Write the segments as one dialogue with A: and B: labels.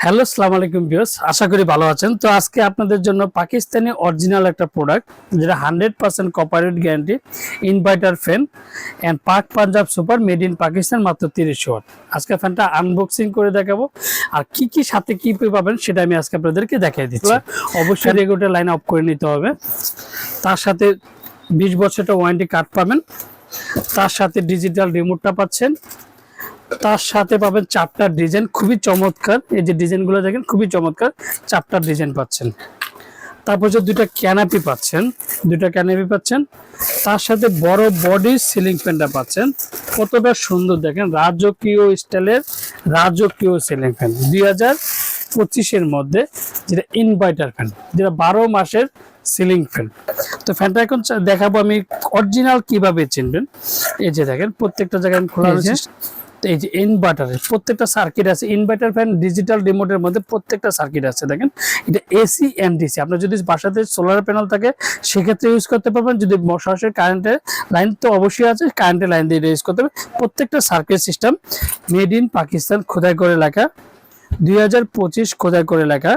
A: Hello, আসসালামু আলাইকুম viewers, আশা করি ভালো আছেন। তো আজকে আপনাদের জন্য পাকিস্তানি অরিজিনাল একটা প্রোডাক্ট, যেটা 100% কপারেট guarantee inverter fan and Pak Punjab super made in Pakistan, মাত্র 30 ওয়াট। আজকে ফ্যানটা আনবক্সিং করে দেখাবো, আর কি কি সাথে কি পাবেন সেটা আমি আজকে আপনাদেরকে দেখাই দিচ্ছি। অবশ্যই রেগুলেটর লাইন অফ করে নিতে হবে। তার সাথে 20 বছরের ওয়ারেন্টি কার্ড পাবেন, তার সাথে ডিজিটাল রিমোটটা পাচ্ছেন, তার সাথে পাবেন চাপটার ডিজাইন, খুবই চমৎকার। এই যে ডিজাইনগুলো দেখেন, খুবই চমৎকার চাপটার ডিজাইন পাচ্ছেন। তারপর যে দুইটা ক্যানাপি পাচ্ছেন, তার সাথে বড় বডি সিলিং ফ্যানটা পাচ্ছেন। কতটা সুন্দর দেখেন, রাজকীয় স্টাইলের রাজকীয় সিলিং ফ্যান 2025-এর মধ্যে, যেটা ইনভার্টার ফ্যান, যেটা 12 মাসের সিলিং ফ্যান। তো ফ্যানটা এখন দেখাবো আমি অরিজিনাল কিভাবে চিনবেন। এই যে দেখেন, প্রত্যেকটা জায়গায় খোলা রয়েছে। এই যে ইনভার্টারের প্রত্যেকটা সার্কিট আছে, ইনভার্টার ফ্যান ডিজিটাল রিমোটের মধ্যে প্রত্যেকটা সার্কিট আছে। দেখেন, এটা এসি এন্ড ডিসি। আপনার যদি বাসাতে সোলার প্যানেল থাকে সেক্ষেত্রে ইউজ করতে পারবেন, যদি সরাসরি কারেন্টের লাইন তো অবশ্যই আছে, কারেন্টের লাইন দিয়ে ইউজ করতে পারবেন। প্রত্যেকটা circuit system made in Pakistan খোদাই করে লেখা, 2025 খোদাই করে লেখা।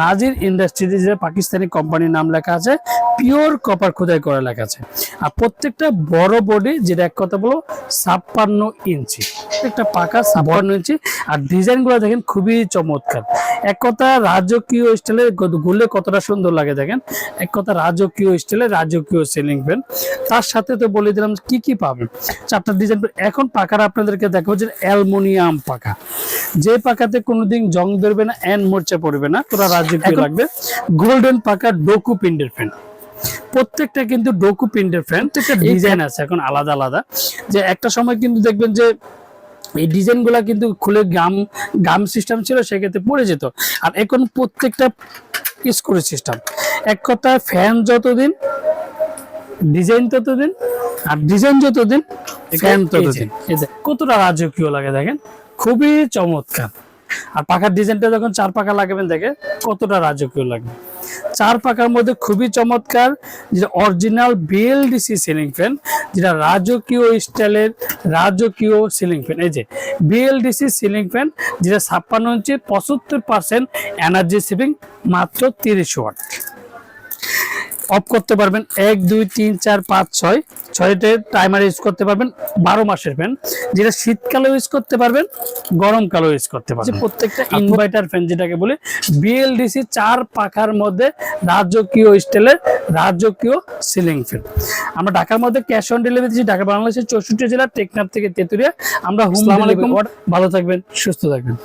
A: নাজির ইন্ডাস্ট্রিজ, যে পাকিস্তানি কোম্পানির নাম লেখা আছে, পিওর কপার খোদাই করে লেখা আছে। আর প্রত্যেকটা বড় বডি, যেটা এক কথা বলো 56 ইঞ্চি, একটা পাকা 56 ইঞ্চি। আর ডিজাইনগুলো দেখেন খুবই চমৎকার। এক কথা রাজকীয় স্টাইলে ঘুরলে কতটা সুন্দর লাগে দেখেন, এক কথা রাজকীয় স্টাইলে রাজকীয় সিলিং ফ্যান। তার সাথে তো বলে দিলাম কি কি পাবেন, চারটা ডিজাইন। এখন পাকার আপনাদেরকে দেখাবো যে অ্যালুমিনিয়াম পাকা, যে পাকাতে কোনোদিন জং ধরবে না, এন্ড মোর্চা পড়বে না, পুরো রাজকীয় লাগবে। গোল্ডেন পাকা ডোকু পিন্ডের ফ্যান, প্রত্যেকটা কিন্তু ডোকু পিন্ডের ফ্যান। প্রত্যেকটা ডিজাইন আছে এখন আলাদা আলাদা। যে একটা সময় কিন্তু দেখবেন যে এই ডিজাইনগুলা কিন্তু খুলে গাম সিস্টেম ছিল, সেক্ষেত্রে পড়ে যেত। আর এখন প্রত্যেকটা স্ক্রু সিস্টেম। এক কথা ফ্যান যতদিন, ডিজাইন ততদিন, আর ডিজাইন যতদিন, ফ্যান ততদিন। কতটা রাজকীয় লাগে দেখেন, খুবই চমৎকার। আর পাখার ডিজাইনটা যখন 4 পাখা লাগাবেন দেখে কতটা রাজকীয় লাগবে। 4 পাখার মধ্যে খুবই চমৎকার, যেটা অরিজিনাল বিএলডিসি সিলিং ফ্যান, যেটা রাজকীয় স্টাইলের রাজকীয় সিলিং ফ্যান। এই যে বিএলডিসি সিলিং ফ্যান, যেটা 56 ইঞ্চি, 75% এনার্জি সেভিং, মাত্র 30 ওয়াট। অফ করতে পারবেন 1 2 3 4 5 6 6টে টাইমার ইউজ করতে পারবেন। 12 মাসের ফ্যান, যেটা শীতকালে ইউজ করতে পারবেন, গরমকালে ইউজ করতে পারবেন। প্রত্যেকটা ইনভার্টার ফ্যান, যেটাকে বলে বিএলডিসি 4 পাখার মধ্যে রাজকীয় স্টাইলের রাজকীয় সিলিং ফ্যান। আমরা ঢাকার মধ্যে ক্যাশ অন ডেলিভারি দিচ্ছি, ঢাকা বাংলাদেশের 64 জেলা, টেকনাফ থেকে তেতুলিয়া। আমরা হোম ডেলিভারি। ভালো থাকবেন, সুস্থ থাকবেন।